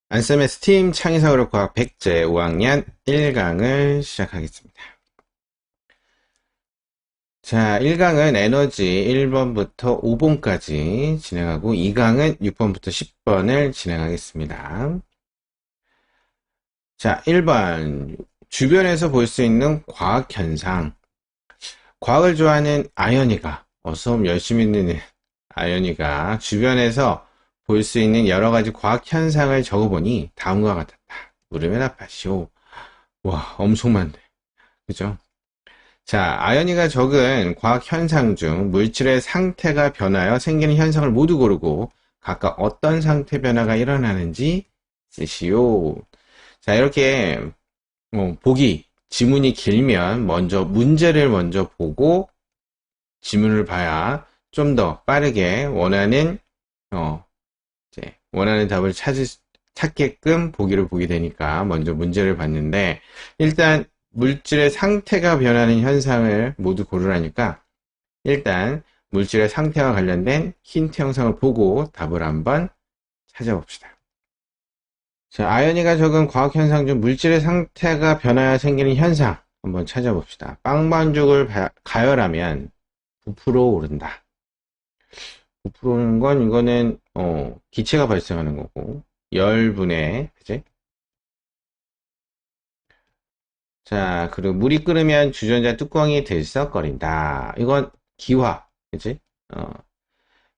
안쌤의 스팀 창의사고력 과학 100제 5학년 1강을 시작하겠습니다. 자, 1강은 에너지 1번부터 5번까지 진행하고 2강은 6번부터 10번을 진행하겠습니다. 자, 1번 주변에서 볼 수 있는 과학 현상. 과학을 좋아하는 아연이가 수업 열심히 듣는 아연이가 주변에서 볼 수 있는 여러 가지 과학 현상을 적어보니 다음과 같았다. 물음에 답하시오. 와, 엄청 많네. 그죠? 자, 아연이가 적은 과학 현상 중 물질의 상태가 변하여 생기는 현상을 모두 고르고 각각 어떤 상태 변화가 일어나는지 쓰시오. 자, 이렇게 보기, 지문이 길면 먼저 문제를 먼저 보고 지문을 봐야 좀 더 빠르게 원하는 답을 찾게끔 보기를 보게 되니까 먼저 문제를 봤는데, 일단 물질의 상태가 변하는 현상을 모두 고르라니까 일단 물질의 상태와 관련된 힌트 영상을 보고 답을 한번 찾아봅시다. 자, 아연이가 적은 과학 현상 중 물질의 상태가 변하여 생기는 현상 한번 찾아봅시다. 빵반죽을 가열하면 부풀어 오른다. 부풀어 오는 건 이거는 기체가 발생하는 거고, 열분해, 그지? 자, 그리고 물이 끓으면 주전자 뚜껑이 들썩거린다. 이건 기화, 그치?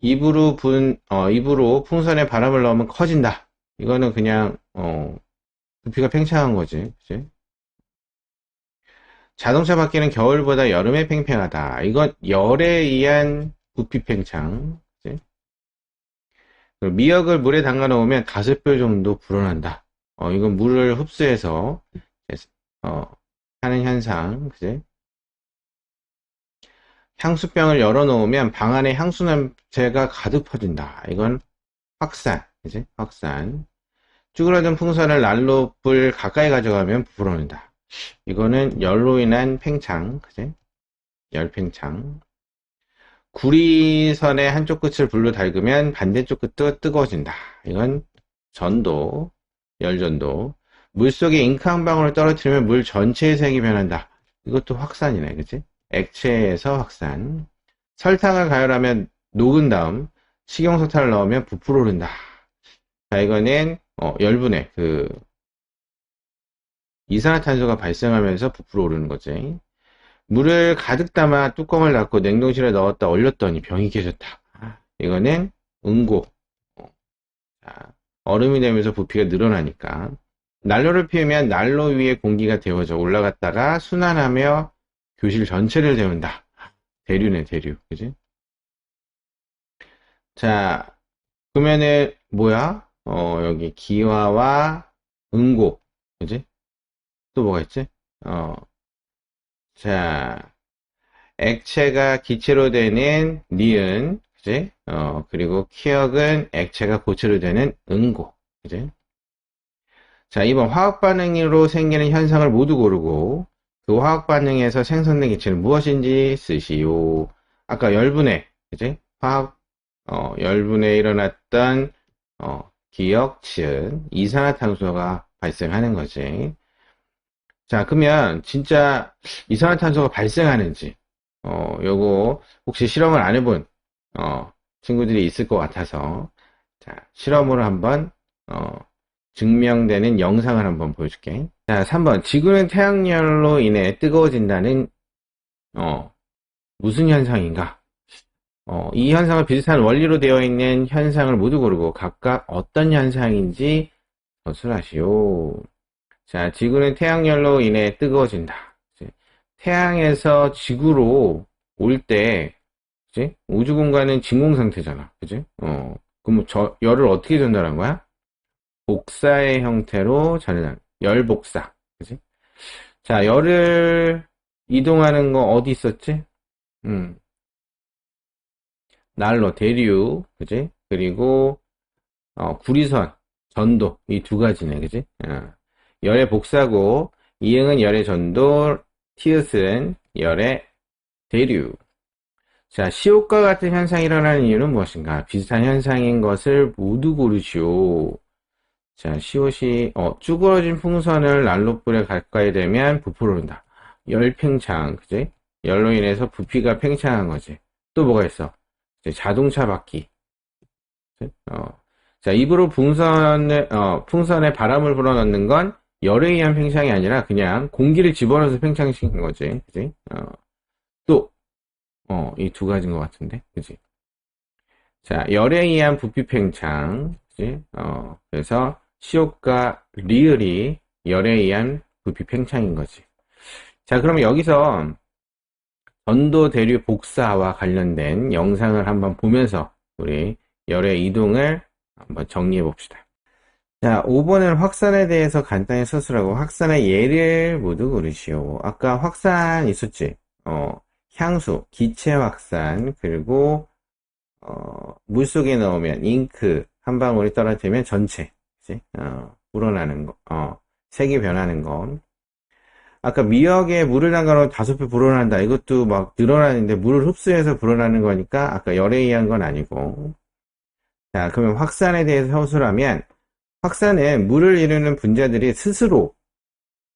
입으로 풍선에 바람을 넣으면 커진다. 이거는 그냥, 부피가 팽창한 거지, 그치? 자동차 바퀴는 겨울보다 여름에 팽팽하다. 이건 열에 의한 부피 팽창, 그치? 그리고 미역을 물에 담가 놓으면 5배 정도 불어난다. 이건 물을 흡수해서, 어, 하는 현상, 그치? 향수병을 열어놓으면 방 안에 향수 냄새가 가득 퍼진다. 이건 확산, 그지? 확산. 쭈그러든 풍선을 난로 불 가까이 가져가면 불어온다. 이거는 열로 인한 팽창, 그지? 열팽창. 구리선의 한쪽 끝을 불로 달구면 반대쪽 끝도 뜨거워진다. 이건 전도, 열전도. 물속에 잉크 한 방울을 떨어뜨리면 물 전체의 색이 변한다. 이것도 확산이네, 그치? 액체에서 확산. 설탕을 가열하면 녹은 다음 식용석탄을 넣으면 부풀어 오른다. 자, 이거는 열분해, 이산화탄소가 발생하면서 부풀어 오르는 거지. 물을 가득 담아 뚜껑을 닫고 냉동실에 넣었다 얼렸더니 병이 깨졌다. 이거는 응고. 자, 얼음이 되면서 부피가 늘어나니까. 난로를 피우면 난로 위에 공기가 데워져 올라갔다가 순환하며 교실 전체를 데운다. 대류네, 대류. 그지? 자, 그러면은, 뭐야? 여기 기화와 응고. 그지? 또 뭐가 있지? 어, 자, 액체가 기체로 되는 니은. 그지? 그리고 키역은 액체가 고체로 되는 응고. 그지? 자, 2번 화학 반응으로 생기는 현상을 모두 고르고 그 화학 반응에서 생성된 기체는 무엇인지 쓰시오. 아까 열분해, 그지? 열분해 일어났던 기억, 즉 이산화탄소가 발생하는 거지. 자, 그러면 진짜 이산화탄소가 발생하는지 요거 혹시 실험을 안 해본 친구들이 있을 것 같아서 자, 실험으로 한번 증명되는 영상을 한번 보여줄게. 자, 3번. 지구는 태양열로 인해 뜨거워진다는, 무슨 현상인가? 이 현상은 비슷한 원리로 되어 있는 현상을 모두 고르고 각각 어떤 현상인지 서술하시오. 자, 지구는 태양열로 인해 뜨거워진다. 그치? 태양에서 지구로 올 때, 그치? 우주 공간은 진공 상태잖아. 그지? 그럼 열을 어떻게 전달한 거야? 복사의 형태로 전해장, 열복사. 그지? 자, 열을 이동하는 거 어디 있었지? 음, 난로, 대류, 그지? 그리고, 구리선, 전도, 이 두 가지네, 그지? 열의 복사고, 이응은 열의 전도, 티읕은 열의 대류. 자, 시옷과 같은 현상이 일어나는 이유는 무엇인가? 비슷한 현상인 것을 모두 고르시오. 자, COC, 쭈그러진 풍선을 난로불에 가까이 대면 부풀어 오른다. 열 팽창, 그지? 열로 인해서 부피가 팽창한 거지. 또 뭐가 있어? 이제 자동차 바퀴. 그치? 자, 입으로 풍선에 바람을 불어넣는 건 열에 의한 팽창이 아니라 그냥 공기를 집어넣어서 팽창시킨 거지. 그지? 또, 이 두 가지인 것 같은데. 그지? 자, 열에 의한 부피 팽창. 그지? 그래서 시옷과 리을이 열에 의한 부피 팽창인 거지. 자, 그러면 여기서 전도 대류 복사와 관련된 영상을 한번 보면서 우리 열의 이동을 한번 정리해 봅시다. 자, 5번은 확산에 대해서 간단히 서술하고 확산의 예를 모두 고르시오. 아까 확산 있었지? 향수, 기체 확산, 그리고 물속에 넣으면 잉크 한 방울이 떨어지면 전체, 그치? 불어나는 거, 색이 변하는 거. 아까 미역에 물을 담가놓으면 5배 불어난다. 이것도 막 늘어나는데 물을 흡수해서 불어나는 거니까 아까 열에 의한 건 아니고. 자, 그러면 확산에 대해서 서술하면 확산은 물을 이루는 분자들이 스스로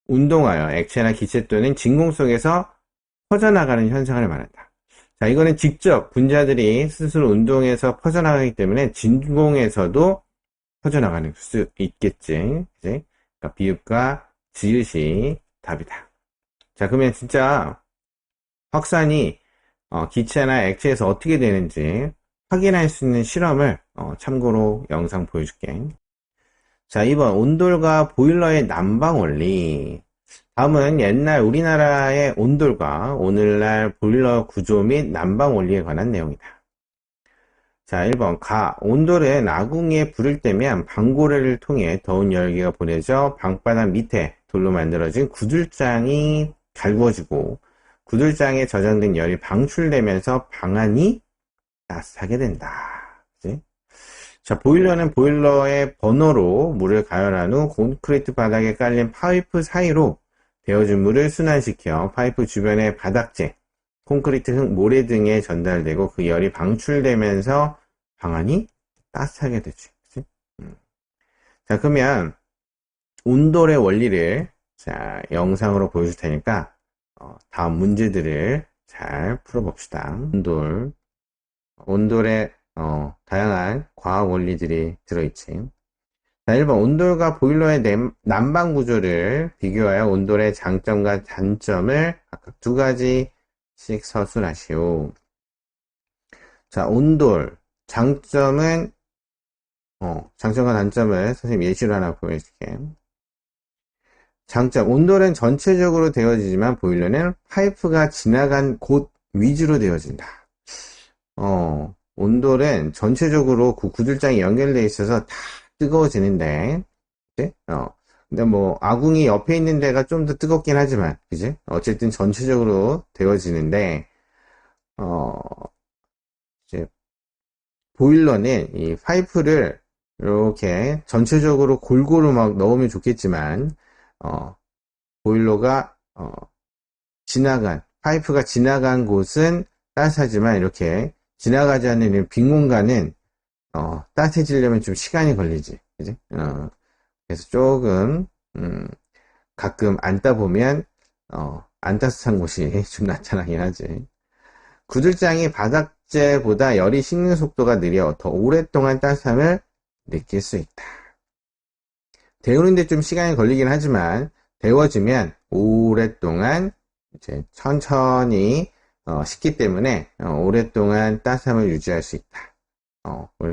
운동하여 액체나 기체 또는 진공 속에서 퍼져나가는 현상을 말한다. 자, 이거는 직접 분자들이 스스로 운동해서 퍼져나가기 때문에 진공에서도 퍼져나가는 수 있겠지. 그치? 그러니까 비읍과 지읒이 답이다. 자, 그러면 진짜 확산이 기체나 액체에서 어떻게 되는지 확인할 수 있는 실험을 참고로 영상 보여줄게. 자, 2번 온돌과 보일러의 난방 원리. 다음은 옛날 우리나라의 온돌과 오늘날 보일러 구조 및 난방 원리에 관한 내용이다. 자, 1번 온돌은 아궁이에 불을 떼면 방고리를 통해 더운 열기가 보내져 방바닥 밑에 돌로 만들어진 구들장이 달구어지고 구들장에 저장된 열이 방출되면서 방안이 따뜻하게 된다. 그치? 자, 보일러는 보일러의 버너로 물을 가열한 후 콘크리트 바닥에 깔린 파이프 사이로 데워진 물을 순환시켜 파이프 주변의 바닥재, 콘크리트 흙, 모래 등에 전달되고 그 열이 방출되면서 방안이 따뜻하게 되지. 그치? 자, 그러면 온돌의 원리를 자, 영상으로 보여줄 테니까 다음 문제들을 잘 풀어봅시다. 온돌에 다양한 과학 원리들이 들어있지. 자, 1번 온돌과 보일러의 난방 구조를 비교하여 온돌의 장점과 단점을 각각 두 가지씩 서술하시오. 자, 온돌 장점은 장점과 단점을 선생님 예시로 하나 보여줄게. 장점, 온돌은 전체적으로 되어지지만 보일러는 파이프가 지나간 곳 위주로 되어진다. 온돌은 전체적으로 그 구들장이 연결되어 있어서 다 뜨거워지는데, 그치? 근데 뭐, 아궁이 옆에 있는 데가 좀 더 뜨겁긴 하지만, 그지? 어쨌든 전체적으로 되어지는데, 이제, 보일러는 이 파이프를 이렇게 전체적으로 골고루 막 넣으면 좋겠지만, 보일러가, 파이프가 지나간 곳은 따뜻하지만 이렇게 지나가지 않는 빈 공간은 따뜻해지려면 좀 시간이 걸리지. 그지? 그래서 조금, 가끔 앉다 보면, 안 따뜻한 곳이 좀 나타나긴 하지. 구들장이 바닥재보다 열이 식는 속도가 느려 더 오랫동안 따뜻함을 느낄 수 있다. 데우는데 좀 시간이 걸리긴 하지만, 데워지면 오랫동안 이제 천천히 식기 때문에 오랫동안 따뜻함을 유지할 수 있다.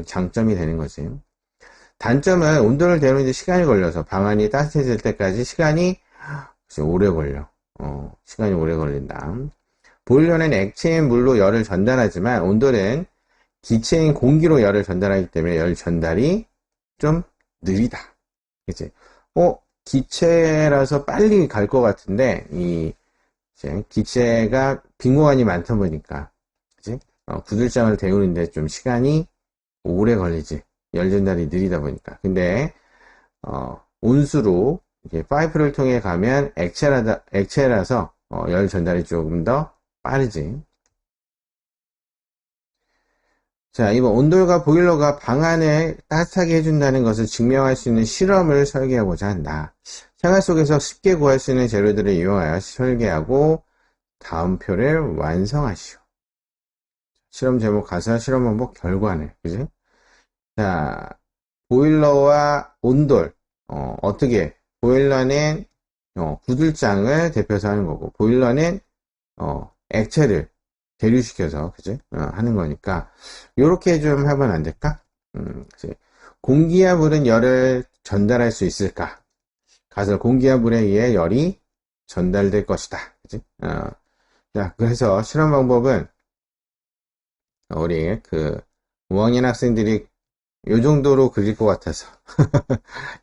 장점이 되는 거지. 단점은 온도를 데우는데 시간이 걸려서 방안이 따뜻해질 때까지 시간이 오래 걸려. 시간이 오래 걸린다. 보일러는 액체인 물로 열을 전달하지만 온돌은 기체인 공기로 열을 전달하기 때문에 열 전달이 좀 느리다. 그치? 기체라서 빨리 갈 것 같은데, 이제 기체가 빈 공간이 많다 보니까, 그치? 구들장을 데우는데 좀 시간이 오래 걸리지. 열 전달이 느리다 보니까. 근데, 온수로, 이렇게 파이프를 통해 가면 액체라서, 열 전달이 조금 더 빠르지. 자, 이번 온돌과 보일러가 방 안을 따뜻하게 해준다는 것을 증명할 수 있는 실험을 설계하고자 한다. 생활 속에서 쉽게 구할 수 있는 재료들을 이용하여 설계하고 다음 표를 완성하시오. 실험 제목, 가사, 실험 방법, 결과네. 그지? 자, 보일러와 온돌. 어떻게? 보일러는 구들장을 대표해서 하는 거고, 보일러는 액체를 대류시켜서, 그지? 하는 거니까, 요렇게 좀 하면 안 될까? 그치? 공기와 물은 열을 전달할 수 있을까? 가설 공기와 물에 의해 열이 전달될 것이다. 그지? 자, 그래서 실험 방법은, 우리, 5학년 학생들이 요 정도로 그릴 것 같아서,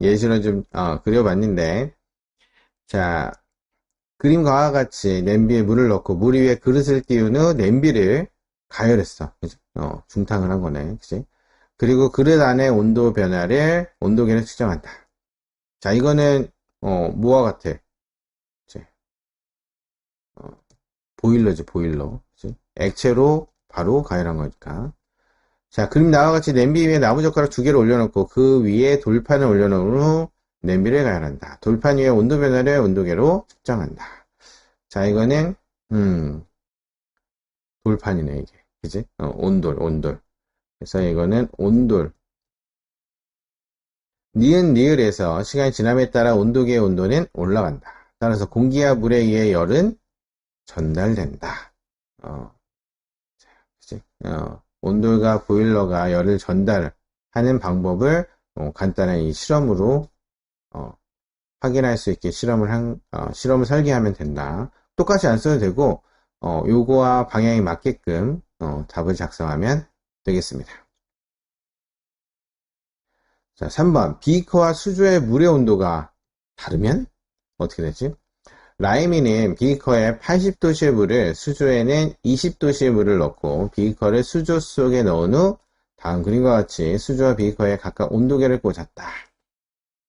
예시로 좀, 그려봤는데, 자, 그림과 같이 냄비에 물을 넣고 물 위에 그릇을 띄운 후 냄비를 가열했어. 그치? 중탕을 한 거네. 그치? 그리고 그릇 안의 온도 변화를 온도계를 측정한다. 자, 이거는, 뭐와 같아? 그치? 보일러지, 보일러. 그치? 액체로 바로 가열한 거니까. 자, 그림 나와 같이 냄비 위에 나무젓가락 2개를 올려놓고 그 위에 돌판을 올려놓은 후 냄비를 가열한다. 돌판 위에 온도 변화를 온도계로 측정한다. 자, 이거는, 돌판이네, 이게. 그지? 온돌, 온돌. 그래서 이거는 온돌. 니은, 니을에서 시간이 지남에 따라 온도계의 온도는 올라간다. 따라서 공기와 물에 의해 열은 전달된다. 그지? 온돌과 보일러가 열을 전달하는 방법을 간단한 이 실험으로 확인할 수 있게 실험을 설계하면 된다. 똑같이 안 써도 되고, 요거와 방향이 맞게끔, 답을 작성하면 되겠습니다. 자, 3번. 비커와 수조의 물의 온도가 다르면? 어떻게 되지? 라임이는 비커에 80도씨의 물을, 수조에는 20도씨의 물을 넣고, 비커를 수조 속에 넣은 후, 다음 그림과 같이 수조와 비커에 각각 온도계를 꽂았다.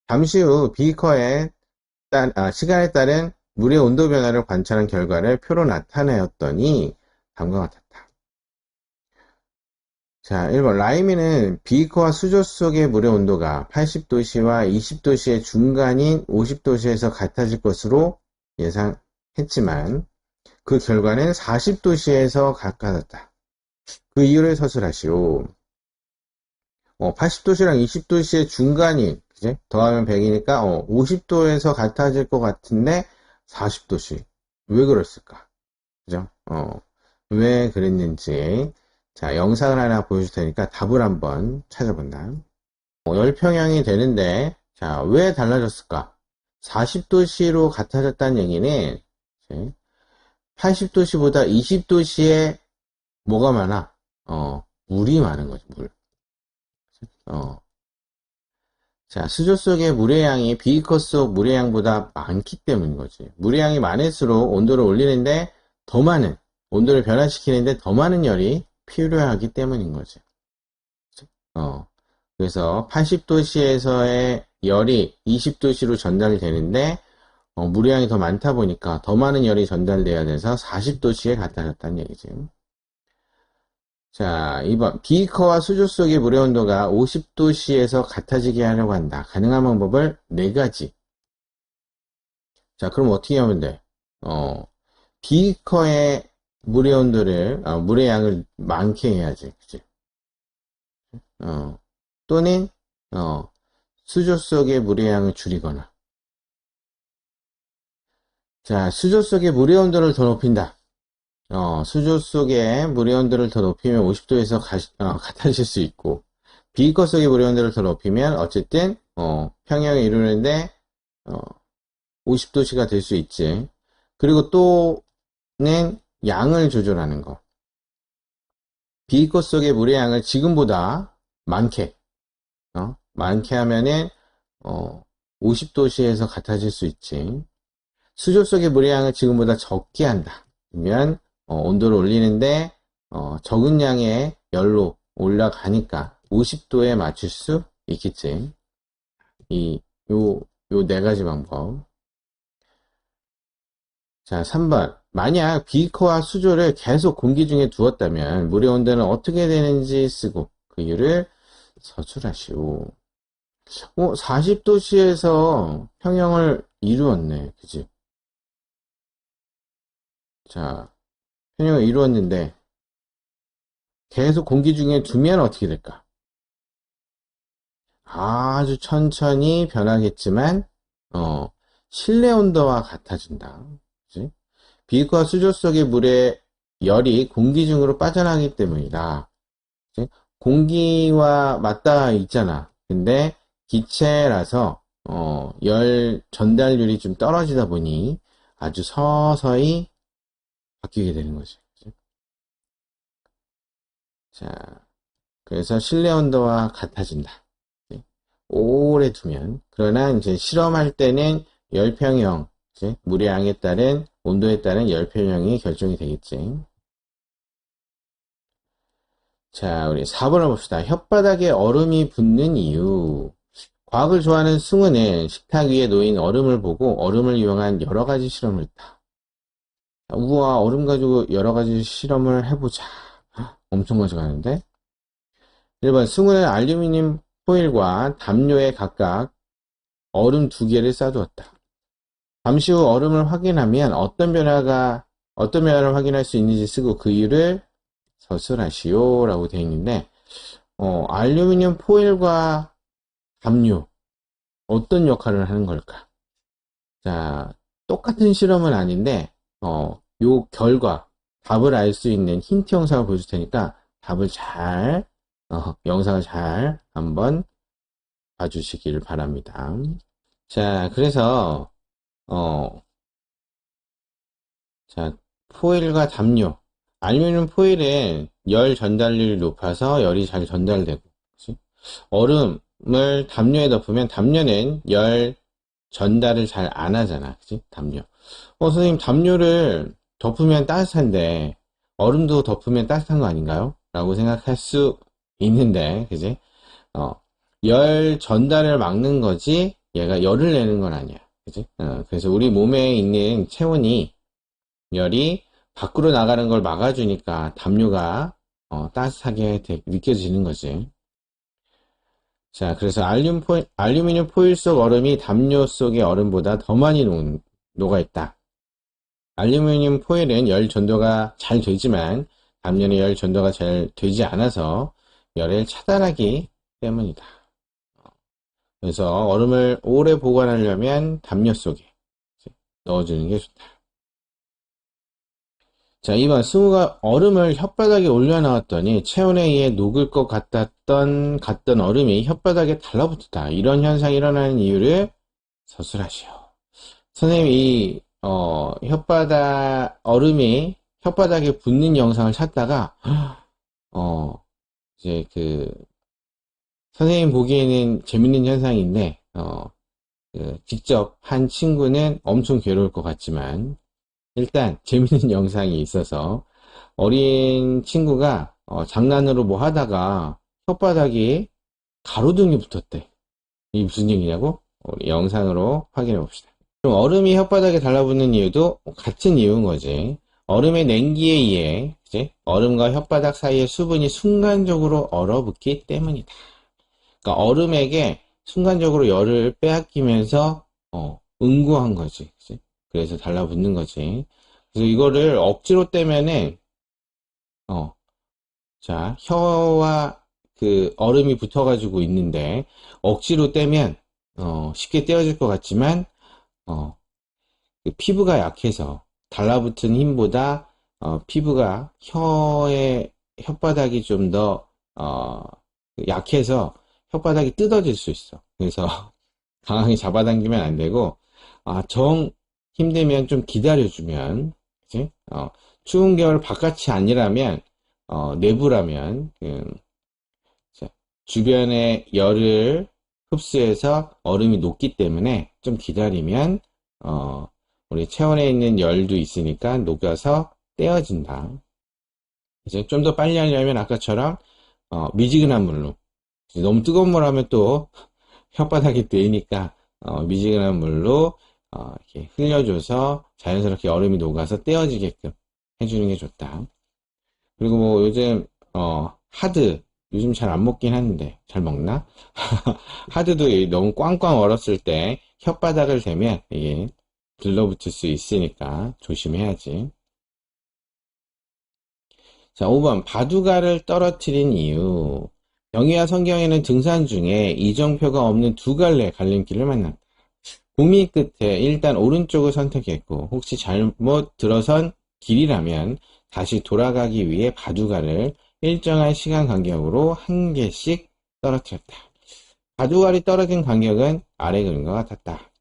잠시 후 비커에 시간에 따른 물의 온도 변화를 관찰한 결과를 표로 나타내었더니 다음과 같았다. 자, 1번 라임이는 비커와 수조 속의 물의 온도가 80도씨와 20도씨의 중간인 50도씨에서 같아질 것으로 예상했지만 그 결과는 40도씨에서 같아졌다. 그 이유를 서술하시오. 80도씨랑 20도씨의 중간인, 그지? 더하면 100이니까 50도에서 같아질 것 같은데 40도씨. 왜 그랬을까? 그죠? 왜 그랬는지. 자, 영상을 하나 보여줄 테니까 답을 한번 찾아본다. 열평형이 되는데, 자, 왜 달라졌을까? 40도씨로 같아졌다는 얘기는, 80도씨보다 20도씨에 뭐가 많아? 물이 많은 거죠, 물. 자, 수조 속의 물의 양이 비커 속 물의 양보다 많기 때문인 거지. 물의 양이 많을수록 온도를 올리는데 더 많은, 온도를 변화시키는데 더 많은 열이 필요하기 때문인 거지. 그래서 80도씨에서의 열이 20도씨로 전달이 되는데, 물의 양이 더 많다 보니까 더 많은 열이 전달돼야 돼서 40도씨에 같아졌다는 얘기지. 자, 2번. 비커와 수조 속의 물의 온도가 50도씨에서 같아지게 하려고 한다. 가능한 방법을 4가지. 자, 그럼 어떻게 하면 돼? 비커의 물의 온도를, 물의 양을 많게 해야지. 그치? 또는, 수조 속의 물의 양을 줄이거나. 자, 수조 속의 물의 온도를 더 높인다. 수조 속의 물의 온도를 더 높이면 50도에서 같아질 수 있고, 비커 속의 물의 온도를 더 높이면 어쨌든 평형을 이루는데 50도씨가 될 수 있지. 그리고 또는 양을 조절하는 거. 비커 속의 물의 양을 지금보다 많게 하면은 50도씨에서 같아질 수 있지. 수조 속의 물의 양을 지금보다 적게 한다. 그러면 온도를 올리는데 적은 양의 열로 올라가니까 50도에 맞출 수 있겠지. 요 4가지 방법. 자, 3번. 만약 비커와 수조를 계속 공기 중에 두었다면 물의 온도는 어떻게 되는지 쓰고 그 이유를 서술하시오. 40도씨에서 평형을 이루었네. 그지? 자, 평형을 이루었는데 계속 공기 중에 두면 어떻게 될까? 아주 천천히 변하겠지만 실내 온도와 같아진다. 그치? 비커와 수조 속의 물의 열이 공기 중으로 빠져나가기 때문이다. 그치? 공기와 맞닿아 있잖아. 근데 기체라서 열 전달률이 좀 떨어지다 보니 아주 서서히 바뀌게 되는 거지. 그치? 자, 그래서 실내 온도와 같아진다. 오래 두면. 그러나 이제 실험할 때는 열평형, 물의 양에 따른 온도에 따른 열평형이 결정이 되겠지. 자, 우리 4번을 봅시다. 혓바닥에 얼음이 붙는 이유. 과학을 좋아하는 승우는 식탁 위에 놓인 얼음을 보고 얼음을 이용한 여러 가지 실험을 했다. 우와, 얼음 가지고 여러 가지 실험을 해보자. 엄청 가져가는데? 1번, 승우는 알루미늄 포일과 담요에 각각 얼음 2개를 싸두었다. 잠시 후 얼음을 확인하면 어떤 변화를 확인할 수 있는지 쓰고 그 이유를 서술하시오 라고 되어 있는데, 알루미늄 포일과 담요, 어떤 역할을 하는 걸까? 자, 똑같은 실험은 아닌데, 요 결과, 답을 알 수 있는 힌트 영상을 보여줄 테니까 답을 영상을 잘 한번 봐주시길 바랍니다. 자, 그래서, 어, 자, 포일과 담요. 알루미늄 포일은 열 전달률이 높아서 열이 잘 전달되고, 그치? 얼음을 담요에 덮으면 담요는 열 전달을 잘 안 하잖아. 그치? 담요. 선생님, 담요를 덮으면 따뜻한데, 얼음도 덮으면 따뜻한 거 아닌가요? 라고 생각할 수 있는데, 그지? 어, 열 전달을 막는 거지, 얘가 열을 내는 건 아니야. 그지? 그래서 우리 몸에 있는 체온이 열이 밖으로 나가는 걸 막아주니까 담요가 따뜻하게 느껴지는 거지. 자, 그래서 알루미늄 포일 속 얼음이 담요 속의 얼음보다 더 많이 녹아있다. 알루미늄 포일은 열 전도가 잘 되지만 담요는 열 전도가 잘 되지 않아서 열을 차단하기 때문이다. 그래서 얼음을 오래 보관하려면 담요 속에 넣어주는 게 좋다. 자, 2번 승우가 얼음을 혓바닥에 올려놓았더니 체온에 의해 녹을 것 같던 얼음이 혓바닥에 달라붙었다. 이런 현상이 일어나는 이유를 서술하시오. 선생님이 얼음이 혓바닥에 붙는 영상을 찾다가 이제 선생님 보기에는 재밌는 현상인데 직접 한 친구는 엄청 괴로울 것 같지만 일단 재밌는 영상이 있어서 어린 친구가 장난으로 뭐 하다가 혓바닥에 가로등이 붙었대. 이게 무슨 얘기냐고? 우리 영상으로 확인해 봅시다. 그럼 얼음이 혓바닥에 달라붙는 이유도 같은 이유인 거지. 얼음의 냉기에 의해 이제 얼음과 혓바닥 사이의 수분이 순간적으로 얼어붙기 때문이다. 그러니까 얼음에게 순간적으로 열을 빼앗기면서 응고한 거지. 그치? 그래서 달라붙는 거지. 그래서 이거를 억지로 떼면은 자, 혀와 그 얼음이 붙어가지고 있는데 억지로 떼면 쉽게 떼어질 것 같지만 그 피부가 약해서 달라붙은 힘보다 피부가 혓바닥이 좀 더 약해서 혓바닥이 뜯어질 수 있어. 그래서 강하게 잡아당기면 안 되고 정 힘들면 좀 기다려주면, 그치? 추운 겨울 바깥이 아니라면 내부라면 주변의 열을 흡수해서 얼음이 녹기 때문에 좀 기다리면 우리 체온에 있는 열도 있으니까 녹아서 떼어진다. 이제 좀 더 빨리 하려면 아까처럼 미지근한 물로, 너무 뜨거운 물 하면 또 혓바닥이 베이니까 미지근한 물로 이렇게 흘려줘서 자연스럽게 얼음이 녹아서 떼어지게끔 해주는 게 좋다. 그리고 뭐 요즘 하드 요즘 잘 안 먹긴 하는데 잘 먹나? 하드도 너무 꽝꽝 얼었을 때 혓바닥을 대면 이게 들러붙을 수 있으니까 조심해야지. 자, 5번 바둑알을 떨어뜨린 이유. 병이와 성경에는 등산 중에 이정표가 없는 두 갈래 갈림길을 만났다. 고민 끝에 일단 오른쪽을 선택했고 혹시 잘못 들어선 길이라면 다시 돌아가기 위해 바둑알을 일정한 시간 간격으로 한 개씩 떨어뜨렸다. 바둑알이 떨어진 간격은 아래 그림과 같았다.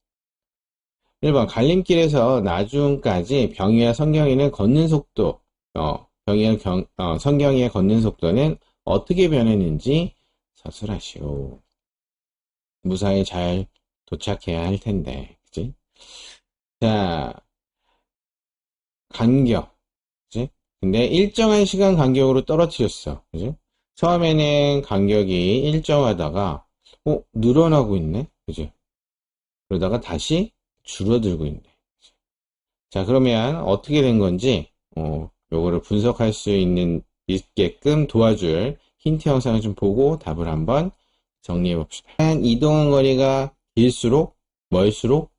1번 갈림길에서 나중까지 병이와 성경이는 걷는 속도, 병이와 성경이의 걷는 속도는 어떻게 변했는지 서술하시오. 무사히 잘 도착해야 할 텐데, 그치? 자, 간격, 그치? 근데 일정한 시간 간격으로 떨어뜨렸어, 그치? 처음에는 간격이 일정하다가, 늘어나고 있네, 그치? 그러다가 다시 줄어들고 있네. 자, 그러면 어떻게 된 건지, 요거를 분석할 수 있게끔 도와줄 힌트 영상을 좀 보고 답을 한번 정리해 봅시다. 이동한 거리가 길수록, 멀수록,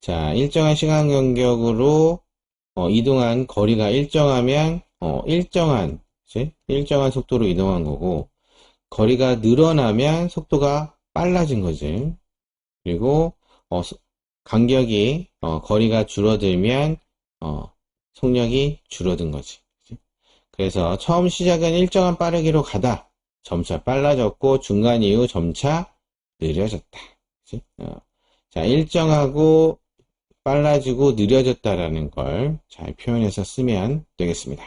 자, 일정한 시간 간격으로, 이동한 거리가 일정하면, 일정한 속도로 이동한 거고, 거리가 늘어나면 속도가 빨라진 거지. 그리고, 간격이, 거리가 줄어들면, 속력이 줄어든 거지. 그래서 처음 시작은 일정한 빠르기로 가다. 점차 빨라졌고, 중간 이후 점차 느려졌다. 자, 일정하고 빨라지고 느려졌다라는 걸 잘 표현해서 쓰면 되겠습니다.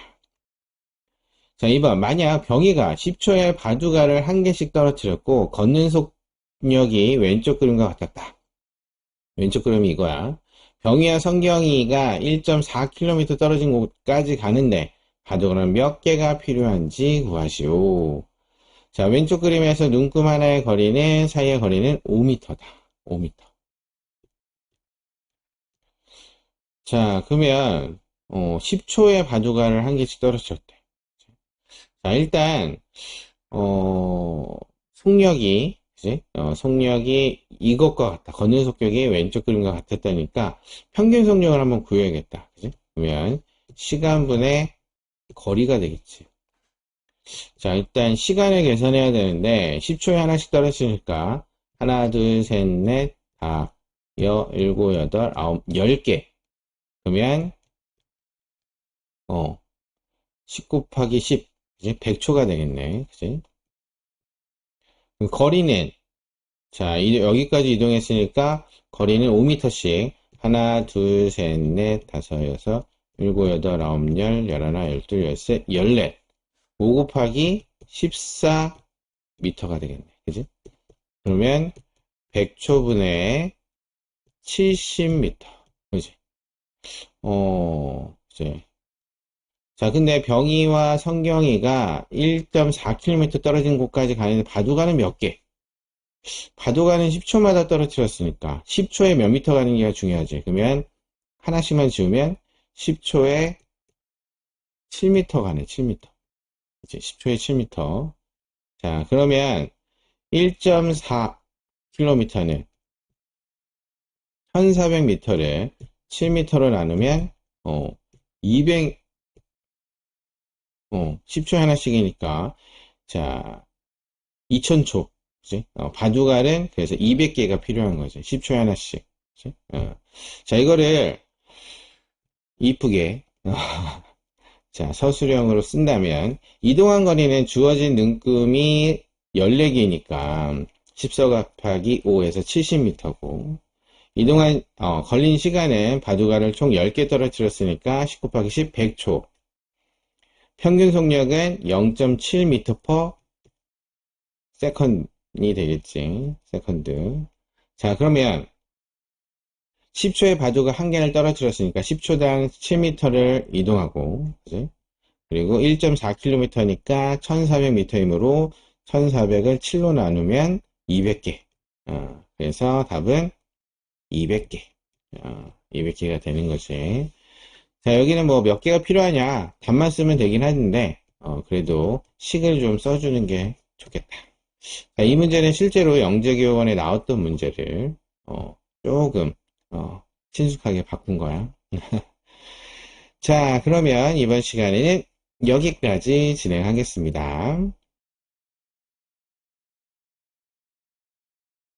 자, 2번. 만약 병이가 10초에 바둑알을 한 개씩 떨어뜨렸고 걷는 속력이 왼쪽 그림과 같았다. 왼쪽 그림이 이거야. 병이와 성경이가 1.4km 떨어진 곳까지 가는데 바둑알은 몇 개가 필요한지 구하시오. 자, 왼쪽 그림에서 눈금 하나의 거리는 사이의 거리는 5m다. 5m. 자, 그러면 10초에 바둑알을 한 개씩 떨어뜨렸대. 자, 일단 속력이 그지? 속력이 이것과 같다. 걷는 속력이 왼쪽 그림과 같았다니까 평균 속력을 한번 구해야겠다. 그지? 그러면 시간분의 거리가 되겠지. 자, 일단 시간을 계산해야 되는데 10초에 하나씩 떨어지니까 하나, 둘, 셋, 넷, 다, 일곱, 여덟, 아홉, 10개. 그러면 10 곱하기 10, 이제 100초가 되겠네. 그치? 거리는, 자, 여기까지 이동했으니까 거리는 5m씩. 하나, 둘, 셋, 넷, 다섯, 여섯, 일곱, 여덟, 아홉, 열, 열하나, 열둘, 열셋, 열넷. 5 곱하기 14m가 되겠네. 그지? 그러면 100초분의 70m. 그지? 이제. 자, 근데 병이와 성경이가 1.4km 떨어진 곳까지 가는데 바둑알은 몇 개? 바둑알은 10초마다 떨어뜨렸으니까 10초에 몇 미터 가는 게가 중요하지. 그러면 하나씩만 지우면 10초에 7m 가네, 7m. 이제 10초에 7m. 자, 그러면 1.4km는 1400m를 7m로 나누면 200 10초에 하나씩이니까, 자, 2000초. 그치? 바둑알은 그래서 200개가 필요한 거죠. 10초에 하나씩. 그치? 자, 이거를 이쁘게, 자, 서술형으로 쓴다면, 이동한 거리는 주어진 눈금이 14개니까, 14 곱하기 5에서 70m고, 걸린 시간은 바둑알을 총 10개 떨어뜨렸으니까, 10 곱하기 10, 100초. 평균 속력은 0.7m/s 이 되겠지. 세컨드. 자, 그러면 10초에 바둑을 한 개를 떨어뜨렸으니까 10초당 7m를 이동하고, 그치? 그리고 1.4km니까 1400m이므로 1400을 7로 나누면 200개. 그래서 답은 200개. 200개가 되는 거지. 자, 여기는 뭐 몇 개가 필요하냐? 답만 쓰면 되긴 하는데, 그래도 식을 좀 써주는 게 좋겠다. 자, 이 문제는 실제로 영재교원에 나왔던 문제를, 조금, 친숙하게 바꾼 거야. 자, 그러면 이번 시간에는 여기까지 진행하겠습니다.